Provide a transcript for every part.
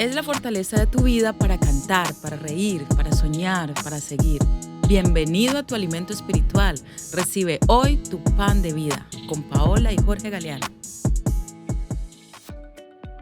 Es la fortaleza de tu vida para cantar, para reír, para soñar, para seguir. Bienvenido a tu alimento espiritual. Recibe hoy tu pan de vida con Paola y Jorge Galeano.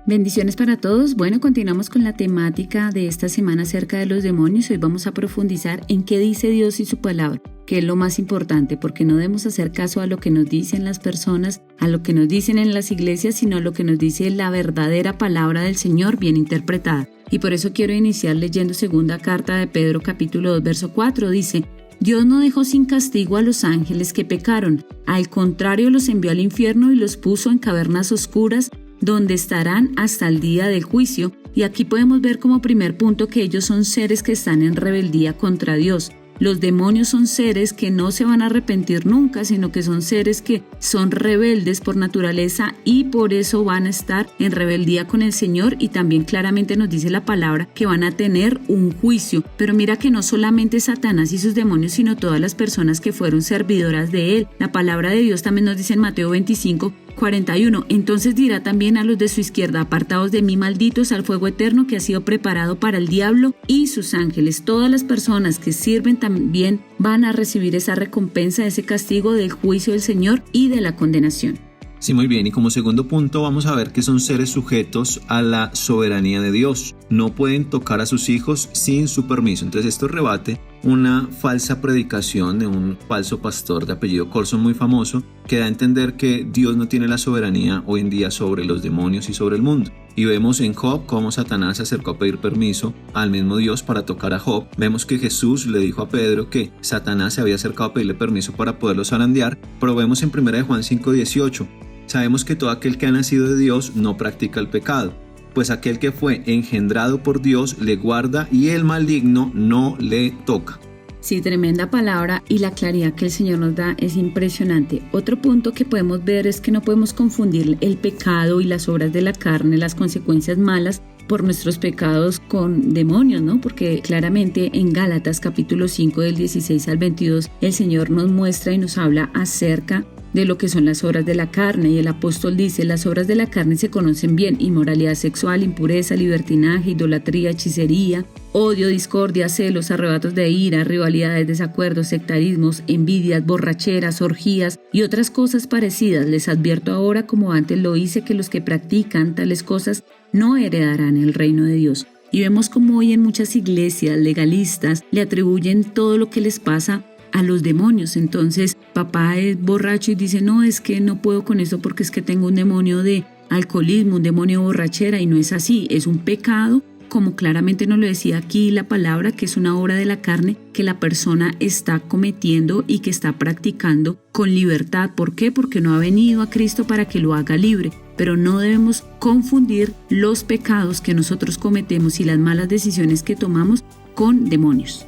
Bendiciones para todos. Bueno, continuamos con la temática de esta semana acerca de los demonios. Hoy vamos a profundizar en qué dice Dios y su palabra, que es lo más importante, porque no debemos hacer caso a lo que nos dicen las personas, a lo que nos dicen en las iglesias, sino a lo que nos dice la verdadera palabra del Señor bien interpretada. Y por eso quiero iniciar leyendo segunda carta de Pedro capítulo 2 verso 4. Dice: Dios no dejó sin castigo a los ángeles que pecaron, al contrario los envió al infierno y los puso en cavernas oscuras, donde estarán hasta el día del juicio. Y aquí podemos ver como primer punto que ellos son seres que están en rebeldía contra Dios. Los demonios son seres que no se van a arrepentir nunca, sino que son seres que son rebeldes por naturaleza y por eso van a estar en rebeldía con el Señor, y también claramente nos dice la palabra que van a tener un juicio. Pero mira que no solamente Satanás y sus demonios, sino todas las personas que fueron servidoras de él. La palabra de Dios también nos dice en Mateo 25:41, entonces dirá también a los de su izquierda: apartaos de mí, malditos, al fuego eterno que ha sido preparado para el diablo y sus ángeles. Todas las personas que sirven también van a recibir esa recompensa, ese castigo del juicio del Señor y de la condenación. Sí, muy bien. Y como segundo punto vamos a ver que son seres sujetos a la soberanía de Dios. No pueden tocar a sus hijos sin su permiso. Entonces esto rebate una falsa predicación de un falso pastor de apellido Corson muy famoso, que da a entender que Dios no tiene la soberanía hoy en día sobre los demonios y sobre el mundo. Y vemos en Job cómo Satanás se acercó a pedir permiso al mismo Dios para tocar a Job. Vemos que Jesús le dijo a Pedro que Satanás se había acercado a pedirle permiso para poderlo zarandear, pero vemos en 1 Juan 5:18. Sabemos que todo aquel que ha nacido de Dios no practica el pecado, pues aquel que fue engendrado por Dios le guarda y el maligno no le toca. Sí, tremenda palabra, y la claridad que el Señor nos da es impresionante. Otro punto que podemos ver es que no podemos confundir el pecado y las obras de la carne, las consecuencias malas por nuestros pecados con demonios, ¿no? Porque claramente en Gálatas capítulo 5 del 16 al 22 el Señor nos muestra y nos habla acerca de lo que son las obras de la carne, y el apóstol dice: las obras de la carne se conocen bien: inmoralidad sexual, impureza, libertinaje, idolatría, hechicería, odio, discordia, celos, arrebatos de ira, rivalidades, desacuerdos, sectarismos, envidias, borracheras, orgías y otras cosas parecidas. Les advierto ahora, como antes lo hice, que los que practican tales cosas no heredarán el reino de Dios. Y vemos como hoy en muchas iglesias legalistas le atribuyen todo lo que les pasa a los demonios. Entonces papá es borracho y dice: no, es que no puedo con eso porque es que tengo un demonio de alcoholismo, un demonio de borrachera. Y no es así, es un pecado, como claramente nos lo decía aquí la palabra, que es una obra de la carne que la persona está cometiendo y que está practicando con libertad. ¿Por qué? Porque no ha venido a Cristo para que lo haga libre. Pero no debemos confundir los pecados que nosotros cometemos y las malas decisiones que tomamos con demonios.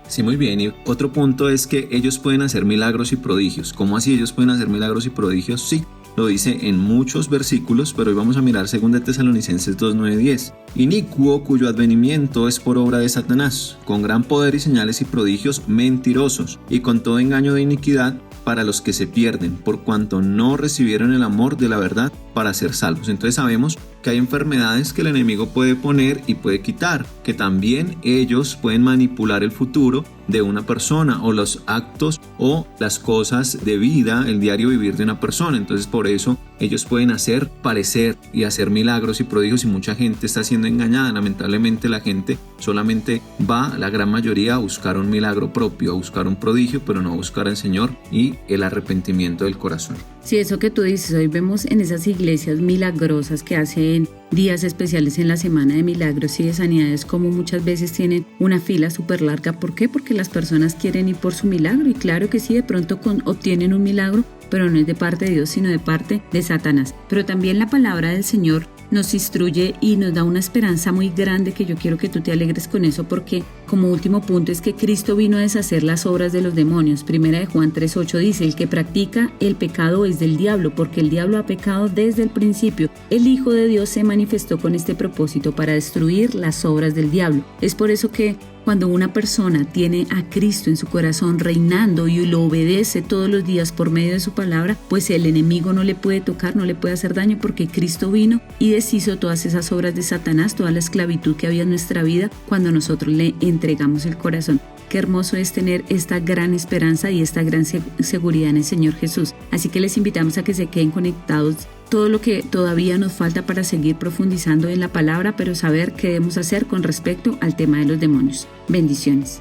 Sí, muy bien. Y otro punto es que ellos pueden hacer milagros y prodigios. ¿Cómo así ellos pueden hacer milagros y prodigios? Sí, lo dice en muchos versículos, pero hoy vamos a mirar 2 Tesalonicenses 2:9-10. Inicuo, cuyo advenimiento es por obra de Satanás, con gran poder y señales y prodigios mentirosos, y con todo engaño de iniquidad para los que se pierden, por cuanto no recibieron el amor de la verdad para ser salvos. Entonces sabemos que hay enfermedades que el enemigo puede poner y puede quitar, que también ellos pueden manipular el futuro de una persona, o los actos o las cosas de vida, el diario vivir de una persona. Entonces por eso ellos pueden hacer parecer y hacer milagros y prodigios, y mucha gente está siendo engañada. Lamentablemente la gente solamente va, la gran mayoría, a buscar un milagro propio, a buscar un prodigio, pero no a buscar al Señor y el arrepentimiento del corazón. Sí, eso que tú dices, hoy vemos en esas iglesias milagrosas que hacen días especiales en la semana de milagros y de sanidades, como muchas veces tienen una fila súper larga. ¿Por qué? Porque las personas quieren ir por su milagro, y claro que sí, de pronto obtienen un milagro, pero no es de parte de Dios, sino de parte de Satanás. Pero también la palabra del Señor nos instruye y nos da una esperanza muy grande, que yo quiero que tú te alegres con eso, porque como último punto es que Cristo vino a deshacer las obras de los demonios. 1 Juan 3:8 dice: el que practica el pecado es del diablo, porque el diablo ha pecado desde el principio. El Hijo de Dios se manifestó manifestó con este propósito para destruir las obras del diablo. Es por eso que cuando una persona tiene a Cristo en su corazón reinando y lo obedece todos los días por medio de su palabra, pues el enemigo no le puede tocar, no le puede hacer daño, porque Cristo vino y deshizo todas esas obras de Satanás, toda la esclavitud que había en nuestra vida cuando nosotros le entregamos el corazón. Qué hermoso es tener esta gran esperanza y esta gran seguridad en el Señor Jesús. Así que les invitamos a que se queden conectados. Todo lo que todavía nos falta para seguir profundizando en la palabra, pero saber qué debemos hacer con respecto al tema de los demonios. Bendiciones.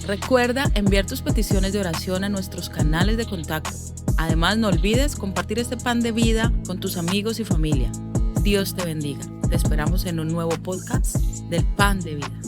Recuerda enviar tus peticiones de oración a nuestros canales de contacto. Además, no olvides compartir este pan de vida con tus amigos y familia. Dios te bendiga. Te esperamos en un nuevo podcast del Pan de Vida.